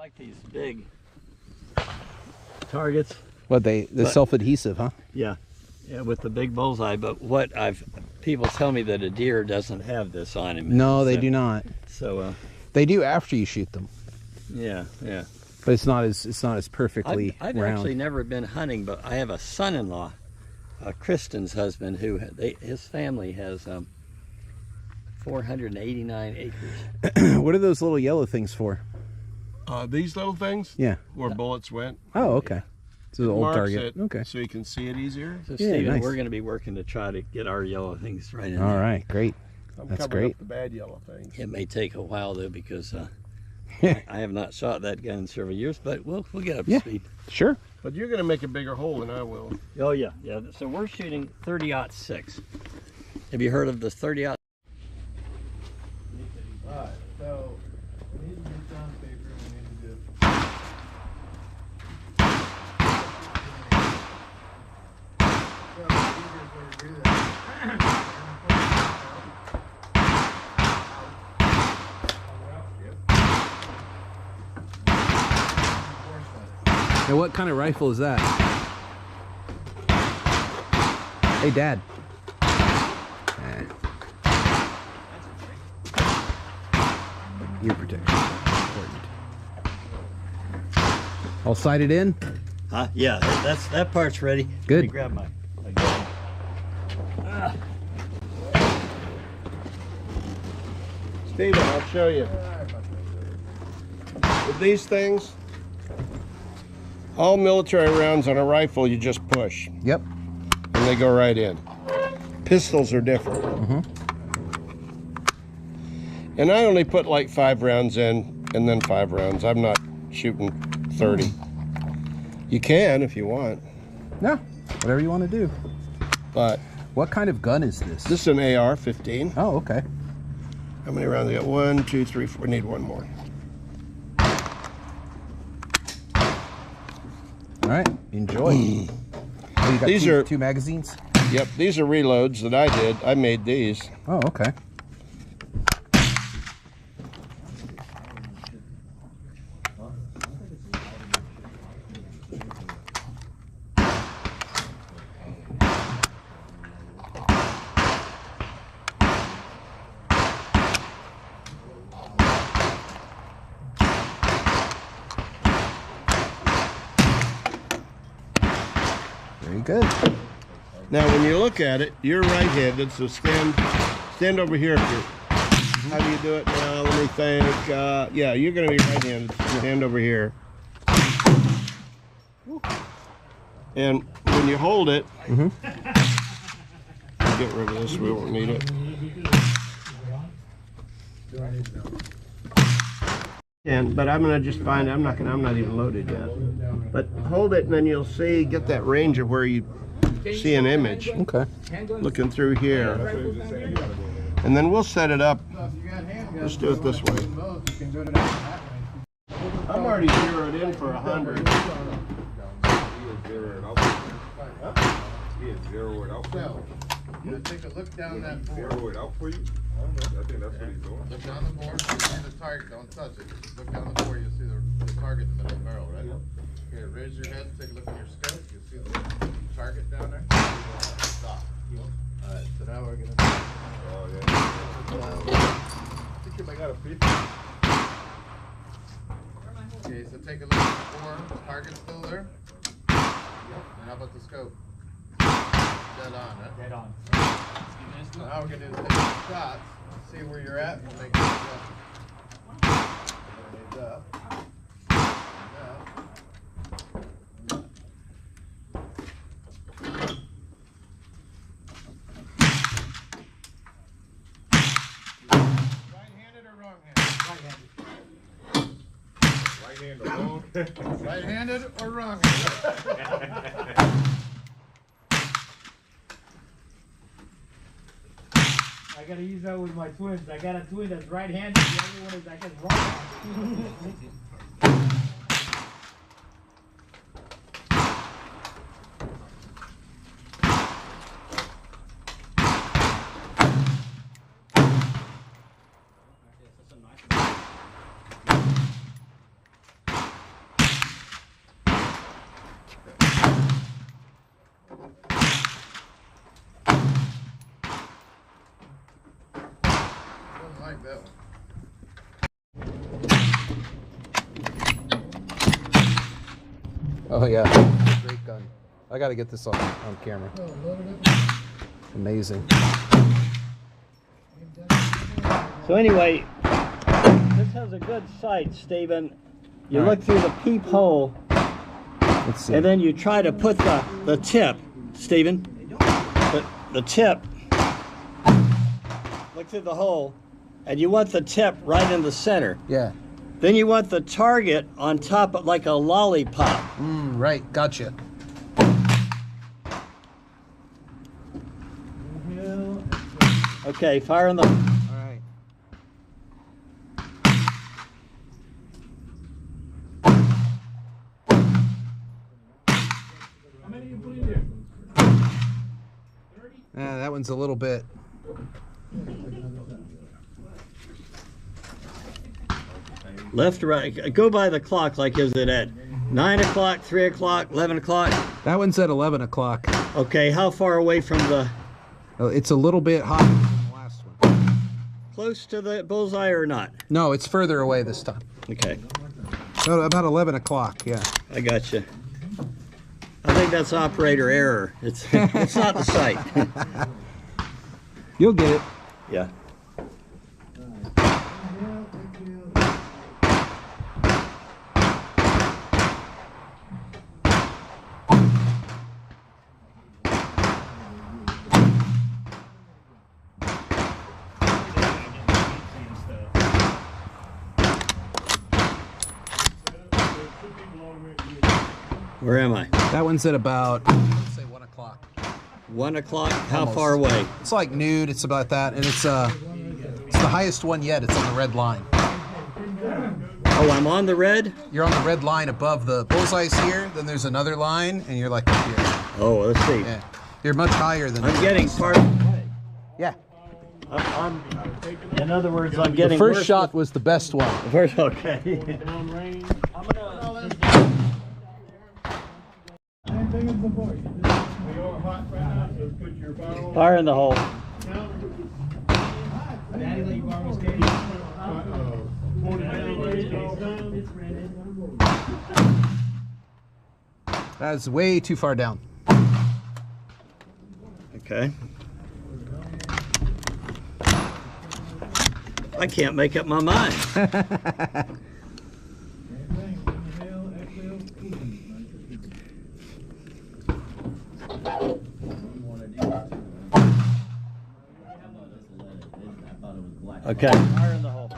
like these big targets. What the self-adhesive, huh? Yeah, yeah, with the big bullseye. But people tell me that a deer doesn't have this on him. No, they do not. So they do after you shoot them. Yeah, yeah. But it's not as perfectly I've round. actually never been hunting, but I have a son-in-law, Kristen's husband, who his family has 489 acres. What are those little yellow things for? These little things? Yeah. Where bullets went. Oh, okay. So the old target. It, okay. So you can see it easier. So yeah, Stephen, nice. we're going to be working to try to get our yellow things right in. All right, great. I'm That's covering great. up the bad yellow things. It may take a while though because I have not shot that gun in several years, but we'll get up to speed. Sure. But you're going to make a bigger hole than I will. Oh yeah, yeah. So we're shooting 30-06. Have you heard of the 30-06? Alright, so we need to get down paper and we need to do so the easiest way to do that. Now, what kind of rifle is that? Hey, Dad. Ear protection. Important. All sighted in? Huh? Yeah, that part's ready. Good. Let me grab my gun. Steven, I'll show you. With these things, all military rounds on a rifle, you just push. Yep. And they go right in. Pistols are different. And I only put like 5 rounds in and then 5 rounds. I'm not shooting 30. You can if you want. Yeah, whatever you want to do. But what kind of gun is this? this is an AR-15. Oh, okay. How many rounds? I got 1, 2, 3, 4. We need one more. All right, enjoy. Oh, you got These two, are- 2 magazines? Yep, these are reloads that I did. I made these. Oh, okay. Very good. Now, when you look at it, you're right-handed, so stand over here. If you're, how do you do it now? Let me think. Yeah, you're going to be right-handed. So stand over here. And when you hold it, get rid of this. We won't need it. But I'm gonna just find. I'm not even loaded yet. But hold it, and then you'll see. Get that range of where you see an image. Okay. Looking through here, and then we'll set it up. Let's do it this way. I'm already zeroed in for 100. Take a look down that board. Zero it out for you? I think that's what he's doing. Look down the board, you see the target, don't touch it. Just look down the board, you'll see the target in the middle of the barrel, right? Okay, raise your head, take a look at your scope, you'll see the target down there. Stop. Alright, so now we're gonna... Oh, yeah. I think you might got a 50. Okay, so take a look at the board, target's still there? And how about the scope? Dead on, right? Dead on. So now we're gonna do is take some shots, see where you're at, and make sure you up. Right-handed or wrong-handed? Right-handed. Right hand alone. Right-handed or wrong-handed? I gotta use that with my twins. I got a twin that's right-handed, the other one is, I guess, wrong-handed. FL. Oh yeah, great gun. I got to get this on camera. Amazing. So anyway, this has a good sight, Stephen. You All look right. through the peephole, Let's see. and then you try to put the tip, Stephen, the tip, look through the hole, and you want the tip right in the center. Yeah. Then you want the target on top of like a lollipop. Right. Gotcha. Okay, fire in the... All right. How many you put in there? 30? That one's a little bit. Left, right, go by the clock, like is it at 9 o'clock, 3 o'clock, 11 o'clock? That one's at 11 o'clock. Okay, how far away from the... It's a little bit hotter than the last one. Close to the bullseye or not? No, it's further away this time. Okay, About 11 o'clock, yeah. I got you. I think that's operator error. It's not the sight. You'll get it. Yeah. Where am I? That one's at about, let's say 1 o'clock. 1 o'clock? How Almost. far away? It's like nude, it's about that, and it's the highest one yet. It's on the red line. Oh, I'm on the red? You're on the red line above the bullseye's here, then there's another line, and you're like up here. Oh, let's see. Yeah. You're much higher than I'm getting part... Yeah. In other words, I'm The getting first worse shot was the best one. with- First, okay. Same thing as before. You're hot right now, so put your barrel. Fire in the hole. Daddy, let you borrow his cage. 40 That's way too far down. Okay. I can't make up my mind. Okay. Fire in the hole.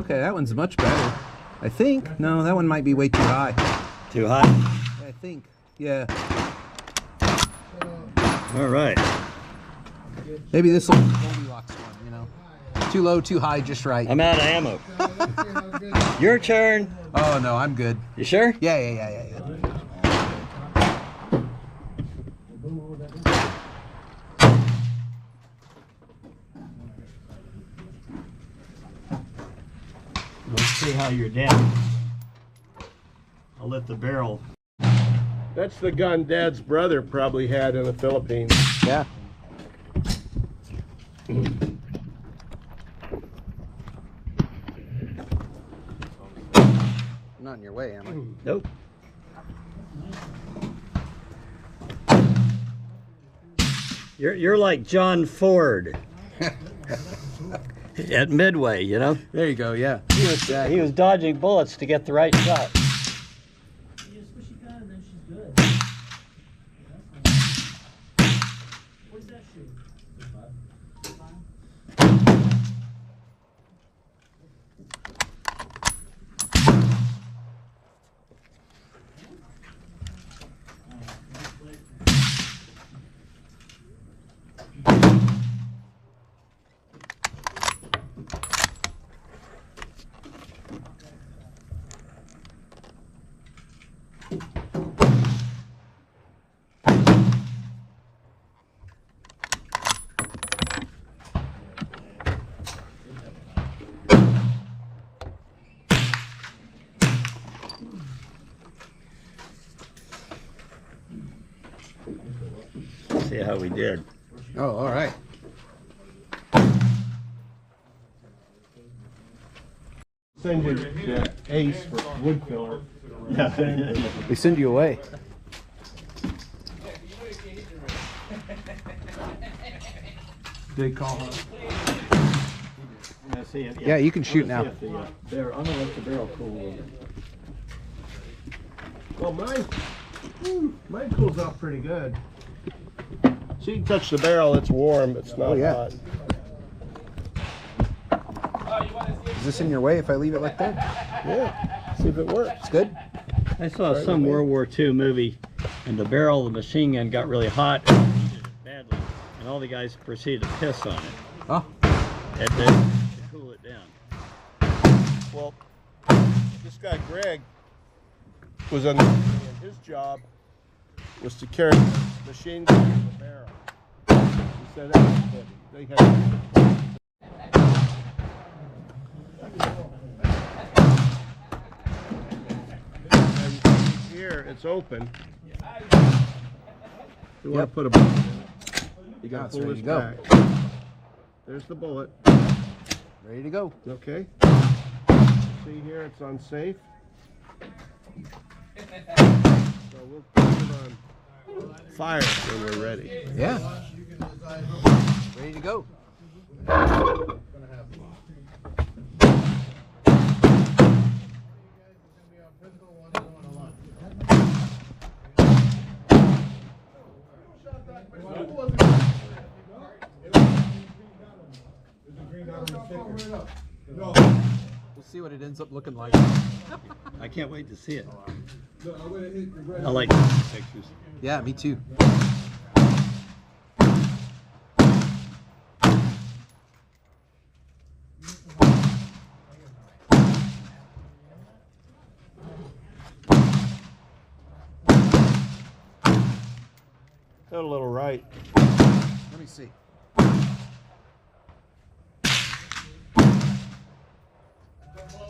Okay, that one's much better. I think. No, that one might be way too high. Too high? I think. Yeah. All right. Maybe this will be the Goldilocks one, you know. Too low, too high, just right. I'm out of ammo. Your turn. Oh, no, I'm good. You sure? Yeah. Let's see how you're down. I'll let the barrel. That's the gun Dad's brother probably had in the Philippines. Yeah. I'm not in your way, am I? Nope. You're like John Ford at Midway, you know? There you go, yeah. He was dodging bullets to get the right shot. See how we did. Oh, all right. Send you the ace for wood filler. They send you away. They call her. Yeah, you can shoot now. I'm gonna let the barrel cool a little bit. Well, mine cools off pretty good. So you can touch the barrel, it's warm, it's not hot. Is this in your way if I leave it like that? Yeah, see if it works. It's good? I saw some World War II movie, and the barrel of the machine gun got really hot and heated it badly, and all the guys proceeded to piss on it. Oh. To cool it down. Well, this guy Greg was on the and his job was to carry the machine gun in the barrel. He said that was good. They had here it's open. You want to put a bullet in it. You got to pull this back. There's the bullet. Ready to go. Okay. See here, it's on safe. So we'll put it on fire when we're ready. Yeah. Ready to go. We'll see what it ends up looking like. I can't wait to see it. I like these pictures. Yeah, me too. Got a little right. Let me see.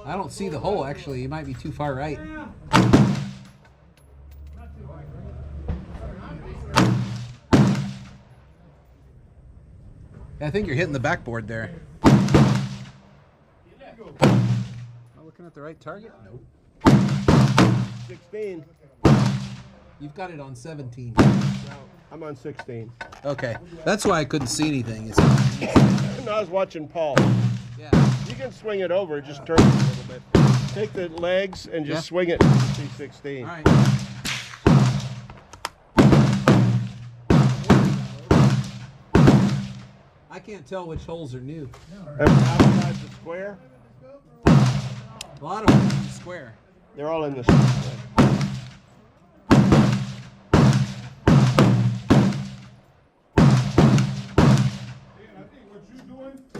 I don't see the hole, actually. You might be too far right. I think you're hitting the backboard there. Am I looking at the right target? Nope. 16. You've got it on 17. I'm on 16. Okay. That's why I couldn't see anything. And I was watching Paul. Yeah. You can swing it over, just turn it a little bit. Take the legs and just swing it to C16. All right. I can't tell which holes are new. And outside the square, A lot of them are in the square. they're all in the square.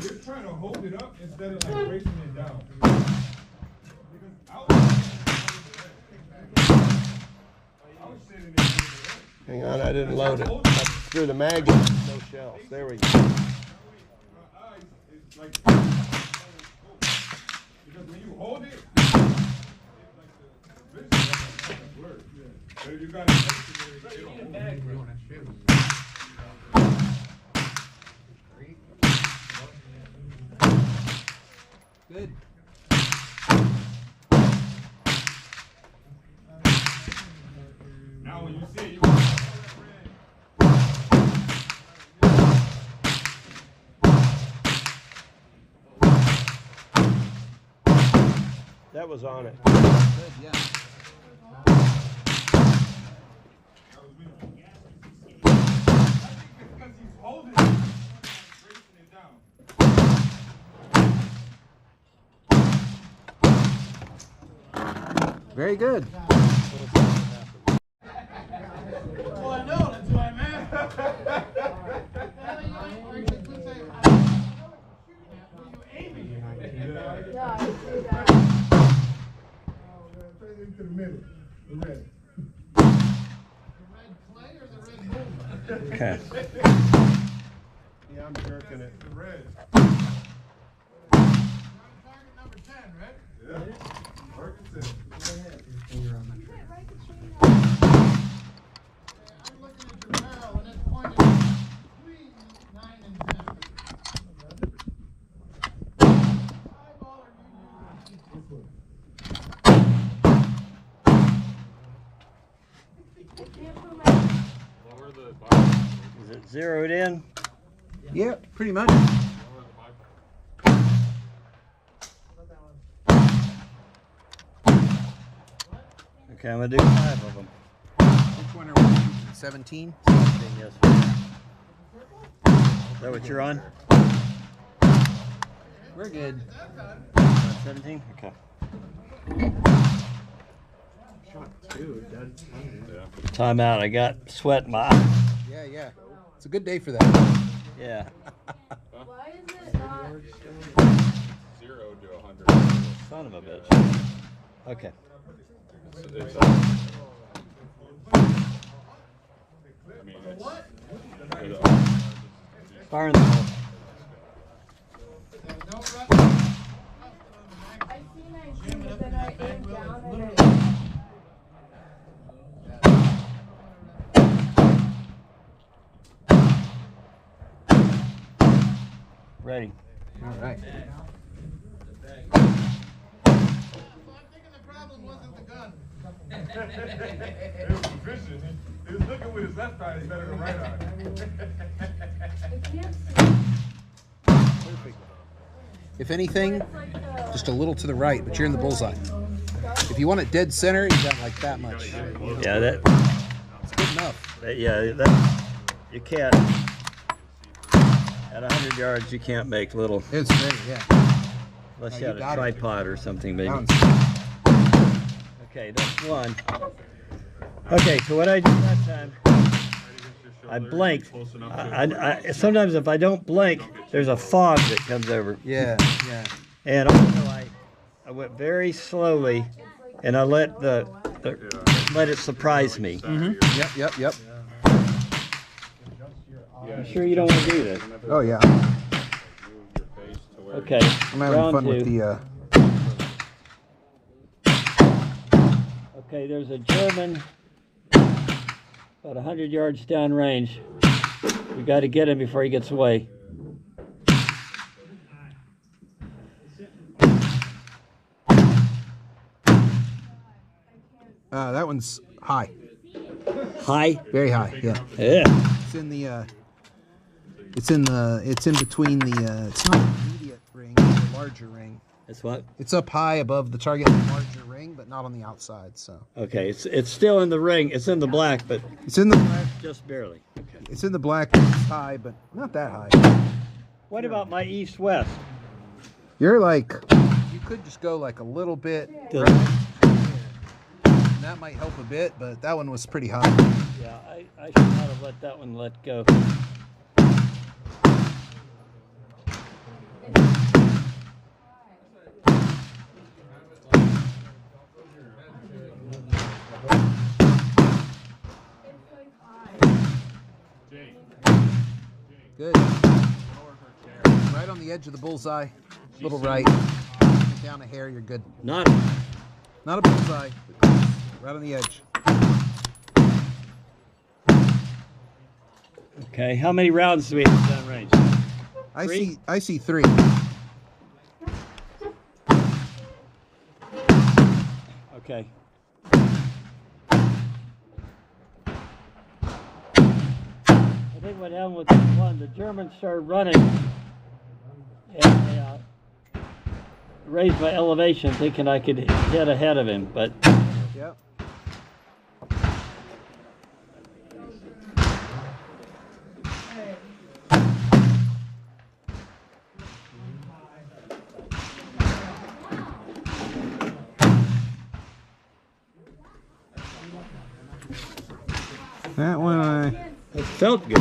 You're trying to hold it up instead of like racing it down. Hang on, I didn't load it. I threw the mag in, no shells. There we go. Because when you hold it, but if you got Good. now when you see it, you That was on it. Good, yeah. because he's holding it, racing it down. Very good. Oh, I know, that's why I'm at. Into the middle, the red. Okay. Yeah, I'm jerking it. The red. Target number 10, right? Yeah. Ferguson. I'm looking at your barrel and it's Is it zeroed in? Yeah, pretty much. Okay, I'm gonna do 5 of them. Which one are we using? 17? Yes. Is that what you're on? We're good. 17? Okay. Time out. I got sweat in my eye. Yeah, yeah. It's a good day for that. Yeah. Why is it not? 0 to 100. Son of a bitch. Okay. Fire in the hole. I see 19, but then I aim down and it. Ready. All right. I'm thinking the problem wasn't the gun. It was the vision. He was looking with his left eye instead of the right eye. I can't see. Perfect. If anything, It's like the. just a little to the right, but you're in the bullseye. If you want it dead center, you got like that much. Yeah, that. It's good enough. Yeah, that. You can't. At 100 yards, you can't make little. It's great, yeah. Unless No, you you had a got it. tripod or something, maybe. That one's- Okay, that's one. Okay, so what I did that time, I blinked. I sometimes if I don't blink, there's a fog that comes over. Yeah, yeah. And also I went very slowly, and I let let it surprise me. Yep, yep. I'm sure you don't want to do this. Oh, yeah. Okay, I'm having round fun two. with the, Okay, there's a German about 100 yards downrange. We got to get him before he gets away. that one's high. High? Very high, yeah. Yeah. It's in the, it's in between the, it's not the immediate ring, it's the larger ring. That's what? It's up high above the target in the larger ring, but not on the outside, so. Okay, it's still in the ring. It's in the black, but It's in the black, just barely. Okay. it's in the black, it's high, but not that high. What about my east-west? You're like, you could just go like a little bit, The- and that might help a bit, but that one was pretty high. Yeah, I should not have let that one let go. Good. Right on the edge of the bullseye, little right. Down a hair, you're good. Not. Not a bullseye, but right on the edge. Okay, how many rounds do we have downrange? I see 3. Okay. I think what happened with this one, the Germans started running, and I raised my elevation thinking I could hit ahead of him, but Yep. That one, it felt good.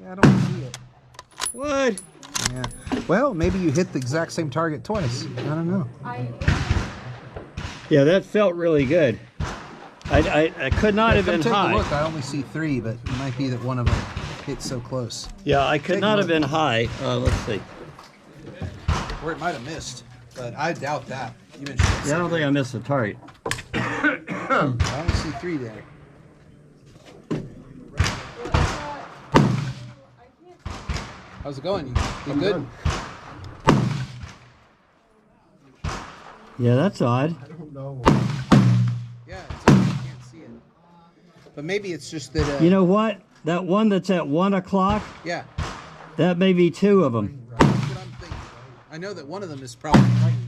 I don't see it. What? Yeah. Well, maybe you hit the exact same target twice. I don't know. Yeah, that felt really good. I could not have Come been take high. a look. I only see 3, but it might be that one of them hit so close. Yeah, I could Take not a have been high. Let's see. Or it might have missed, but I doubt that. You mentioned it. Yeah, I don't think I missed the target. I only see 3 there. How's it going? You good? Yeah, that's odd. Yeah, it's, you can't see it. But maybe it's just that. You know what? That one that's at 1 o'clock, Yeah, that may be 2 of them. that's what I'm thinking. I know that one of them is probably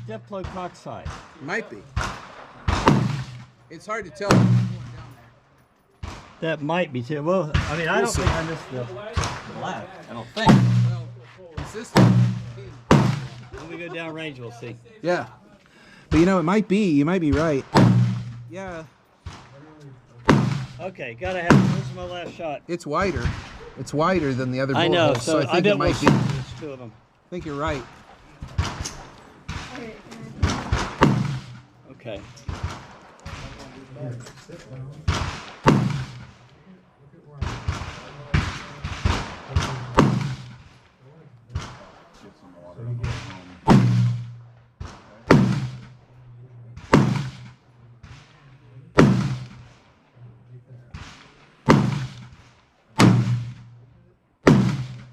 Diplococcide. might be. It's hard to tell. Going down there. That might be 2. Well, I mean, I don't think I missed the black. I don't think. Well, is this? When we go down range, we'll see. Yeah, but you know, it might be. You might be right. Yeah, Okay, gotta have. This is my last shot. it's wider. It's wider than the other bullet I know, holes, so I I think bet it might we'll be. see I there's 2 of them. think you're right. Okay.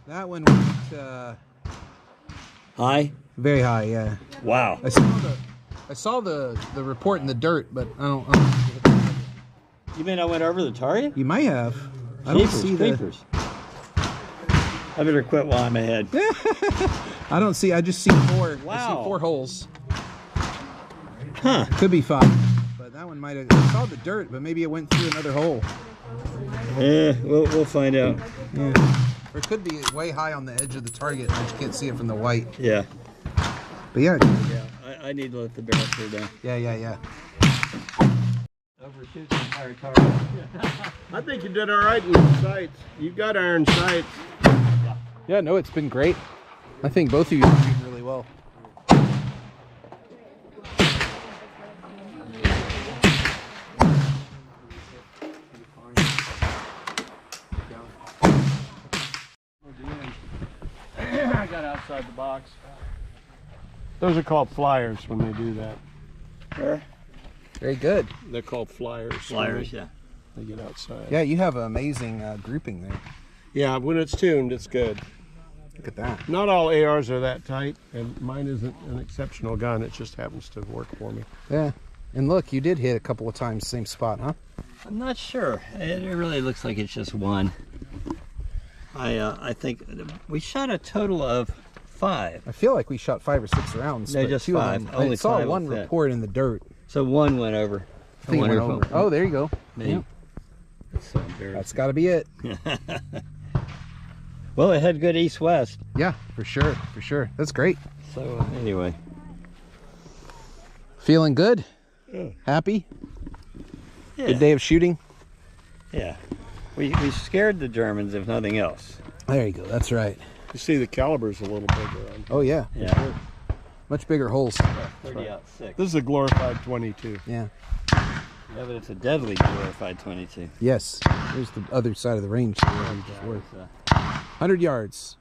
That one went Hi. very high. Yeah, Wow. I saw the report in the dirt, but I don't You mean I went over the target? you might have. I don't Jeepers see the. creepers. I better quit while I'm ahead. I don't see. I just see 4. I Wow. see 4 holes. Huh. Could be 5, but that one might have. I saw the dirt, but maybe it went through another hole. Yeah, we'll find out. Yeah. Or it could be way high on the edge of the target. I just can't see it from the white. Yeah. But yeah. Yeah. I need to let the barrel clear down. Yeah. Overshoot the entire target. I think you did all right with the sights. You've got iron sights. Yeah, no, it's been great. I think both of you are doing really well. I got outside the box. Those are called flyers when they do that. Where? Very good. They're called flyers. Flyers, yeah. They get outside. Yeah, you have an amazing grouping there. Yeah, when it's tuned, it's good. Look at that. Not all ARs are that tight, and mine isn't an exceptional gun. It just happens to work for me. Yeah. And look, you did hit a couple of times same spot, huh? I'm not sure. It really looks like it's just 1. I think we shot a total of 5. I feel like we shot 5 or 6 rounds. No, but just 2 of 5. them- Only I saw 5 one will fit. report in the dirt. So 1 went over. I think it went wonder if over. Oh, there you go. Me. Yep. That's so embarrassing. That's got to be it. Well, it had good east-west. Yeah, for sure. For sure. That's great. So anyway. Feeling good? Yeah. Happy? Yeah. Good day of shooting? Yeah. We scared the Germans, if nothing else. There you go. That's right. You see the caliber's a little bigger. Oh, yeah. Yeah. Much bigger holes. 30 out 6. This is a glorified 22. Yeah. Yeah, but it's a deadly glorified 22. Yes. There's the other side of the range. 100 yards.